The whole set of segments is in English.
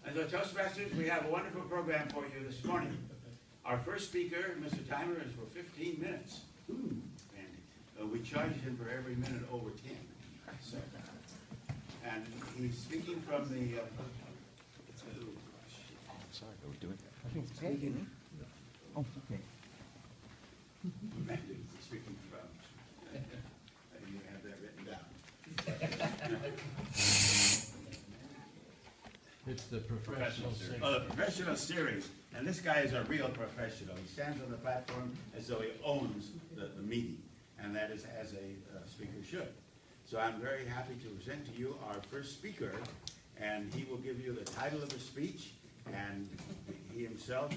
And so, Toastmasters, we have a wonderful program for you this morning. Our first speaker, Mr. Timer, is for 15 minutes. And we charge him for every minute over 10. So, and he's speaking from the... sorry, are we doing that? Speaking. Oh, okay. Speaking from... you have that written down. It's the professional series. Oh, the professional series. And this guy is a real professional. He stands on the platform as though he owns the meeting. And that is as a speaker should. So I'm very happy to present to you our first speaker. And he will give you the title of his speech. And he himself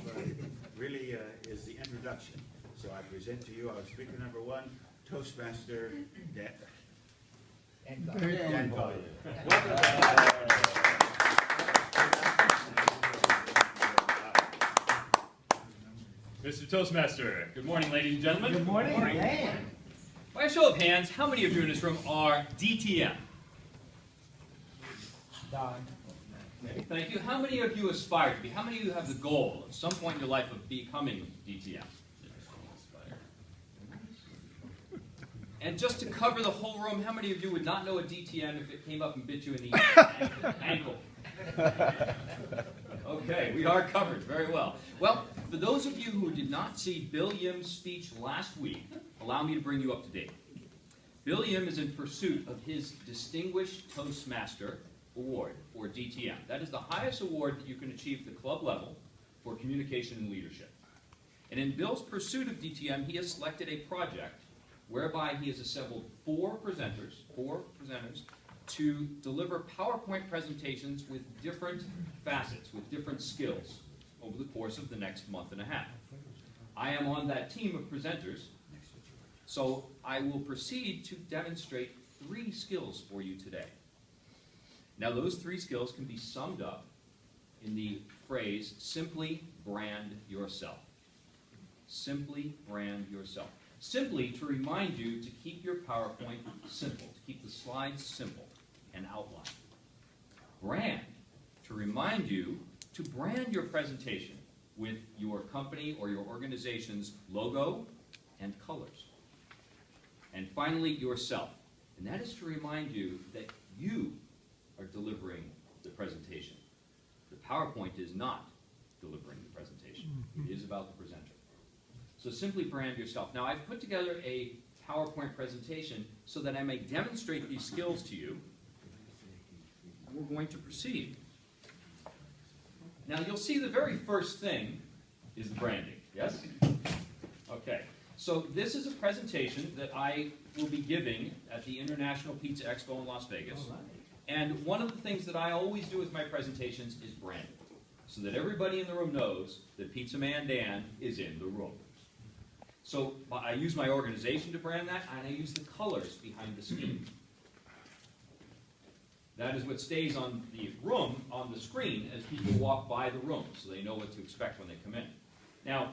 really is the introduction. So I present to you our speaker number one, Toastmaster Dan Collier. Mr. Toastmaster, good morning, ladies and gentlemen. Good morning. Good morning. By a show of hands, how many of you in this room are DTM? Don. Okay, thank you. How many of you aspire to be? How many of you have the goal at some point in your life of becoming DTM? And just to cover the whole room, how many of you would not know a DTM if it came up and bit you in the ankle? Okay, we are covered very well. Well, for those of you who did not see Bill Yim's speech last week, allow me to bring you up to date. Bill Yim is in pursuit of his Distinguished Toastmaster Award, or DTM. That is the highest award that you can achieve at the club level for communication and leadership. And in Bill's pursuit of DTM, he has selected a project whereby he has assembled four presenters to deliver PowerPoint presentations with different facets, with different skills over the course of the next month and a half. I am on that team of presenters, so I will proceed to demonstrate 3 skills for you today. Now, those 3 skills can be summed up in the phrase, simply brand yourself. Simply brand yourself. Simply to remind you to keep your PowerPoint simple, to keep the slides simple and outlined. Brand, to remind you to brand your presentation with your company or your organization's logo and colors. And finally, yourself. And that is to remind you that you are delivering the presentation. The PowerPoint is not delivering the presentation. It is about the presenter. So simply brand yourself. Now, I've put together a PowerPoint presentation so that I may demonstrate these skills to you. And we're going to proceed. Now, you'll see the very first thing is the branding, yes? Okay. So this is a presentation that I will be giving at the International Pizza Expo in Las Vegas. And one of the things that I always do with my presentations is branding, so that everybody in the room knows that Pizza Man Dan is in the room. So I use my organization to brand that, and I use the colors behind the screen. That is what stays on the room, on the screen, as people walk by the room, so they know what to expect when they come in. Now,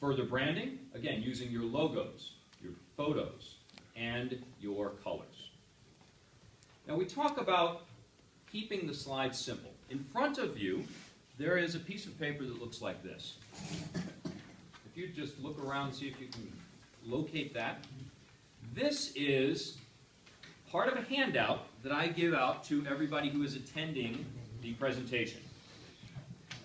further branding, again, using your logos, your photos, and your colors. Now, we talk about keeping the slides simple. In front of you, there is a piece of paper that looks like this. If you just look around and see if you can locate that. This is part of a handout that I give out to everybody who is attending the presentation.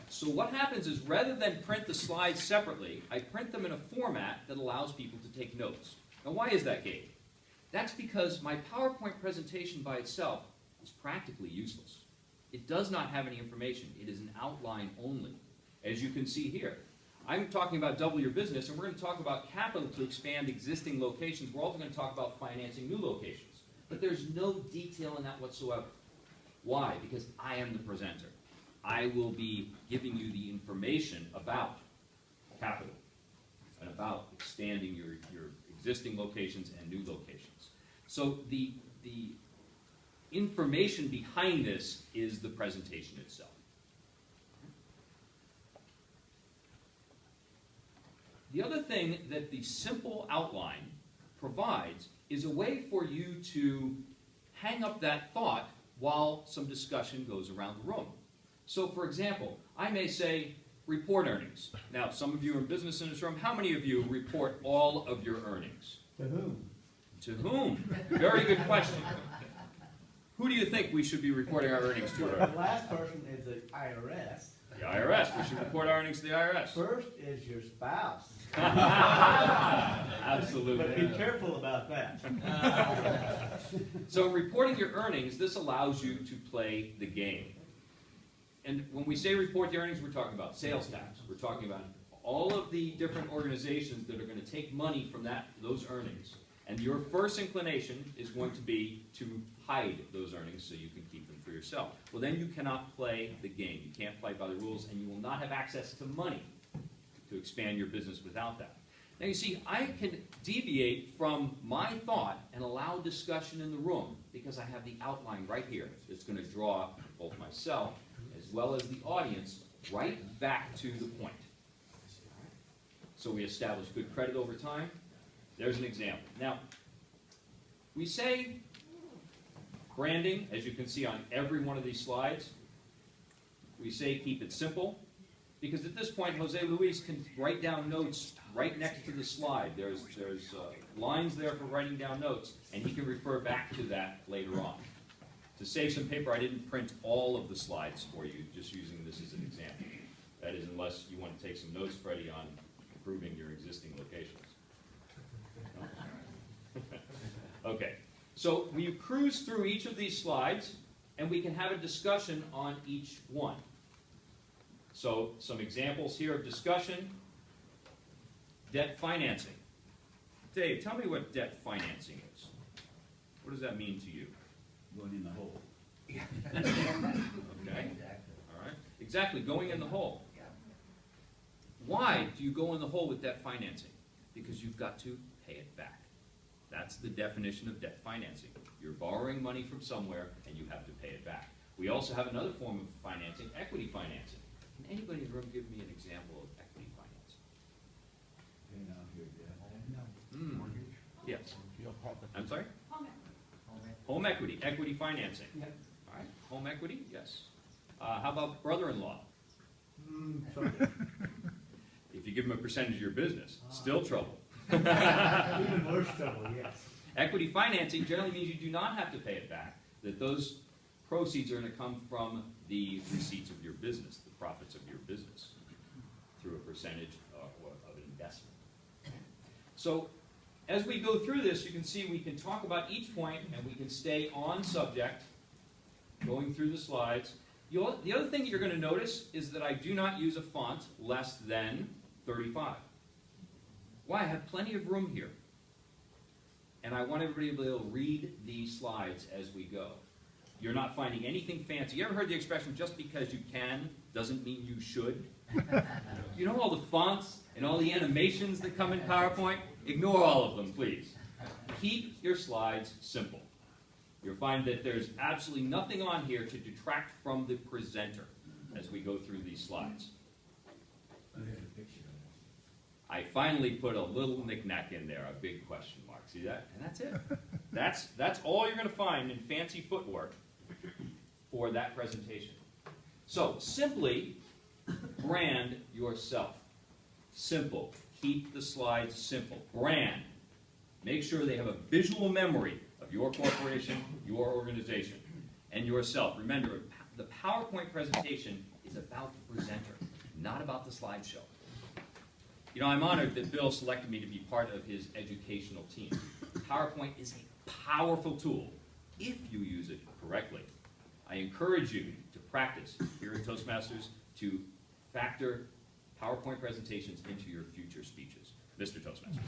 So what happens is, rather than print the slides separately, I print them in a format that allows people to take notes. Now, why is that, Gabe? That's because my PowerPoint presentation by itself is practically useless. It does not have any information. It is an outline only, as you can see here. I'm talking about double your business, and we're going to talk about capital to expand existing locations. We're also going to talk about financing new locations. But there's no detail in that whatsoever. Why? Because I am the presenter. I will be giving you the information about capital and about expanding your existing locations and new locations. So the information behind this is the presentation itself. The other thing that the simple outline provides is a way for you to hang up that thought while some discussion goes around the room. So, for example, I may say, report earnings. Now, some of you are in business in this room. How many of you report all of your earnings? To whom? To whom? Very good question. Who do you think we should be reporting our earnings to? The last person is the IRS. The IRS. We should report our earnings to the IRS. First is your spouse. Absolutely. But be careful about that. So reporting your earnings, this allows you to play the game. And when we say report the earnings, we're talking about sales tax. We're talking about all of the different organizations that are going to take money from those earnings. And your first inclination is going to be to hide those earnings so you can keep them for yourself. Well, then you cannot play the game. You can't play by the rules, and you will not have access to money to expand your business without that. Now you see, I can deviate from my thought and allow discussion in the room because I have the outline right here. It's going to draw both myself as well as the audience right back to the point. So we establish good credit over time. There's an example. Now, we say branding, as you can see on every one of these slides. We say keep it simple, because at this point, Jose Luis can write down notes right next to the slide. There's lines there for writing down notes, and he can refer back to that later on. To save some paper, I didn't print all of the slides for you, just using this as an example. That is, unless you want to take some notes, Freddie, on improving your existing locations. Okay, so we cruise through each of these slides, and we can have a discussion on each one. So, some examples here of discussion. Debt financing. Dave, tell me what debt financing is. What does that mean to you? Going in the hole. Okay, all right. Exactly, going in the hole. Why do you go in the hole with debt financing? Because you've got to pay it back. That's the definition of debt financing. You're borrowing money from somewhere, and you have to pay it back. We also have another form of financing, equity financing. Can anybody in the room give me an example of equity financing? Yes. I'm sorry? Home equity, equity financing. Yep. All right, home equity, yes. How about brother-in-law? Sorry. If you give them a percentage of your business, still trouble. Even worse trouble, yes. Equity financing generally means you do not have to pay it back, that those proceeds are going to come from the receipts of your business, the profits of your business, through a percentage of an investment. So, as we go through this, you can see we can talk about each point and we can stay on subject, going through the slides. The other thing that you're going to notice is that I do not use a font less than 35. Why? I have plenty of room here. And I want everybody to be able to read these slides as we go. You're not finding anything fancy. You ever heard the expression, just because you can doesn't mean you should? You know all the fonts and all the animations that come in PowerPoint? Ignore all of them, please. Keep your slides simple. You'll find that there's absolutely nothing on here to detract from the presenter as we go through these slides. I finally put a little knick-knack in there, a big question mark. See that? And that's it. That's all you're going to find in fancy footwork for that presentation. So, simply brand yourself. Simple. Keep the slides simple. Brand. Make sure they have a visual memory of your corporation, your organization, and yourself. Remember, the PowerPoint presentation is about the presenter, not about the slideshow. You know, I'm honored that Bill selected me to be part of his educational team. PowerPoint is a powerful tool if you use it correctly. I encourage you to practice here at Toastmasters to factor PowerPoint presentations into your future speeches. Mr. Toastmaster.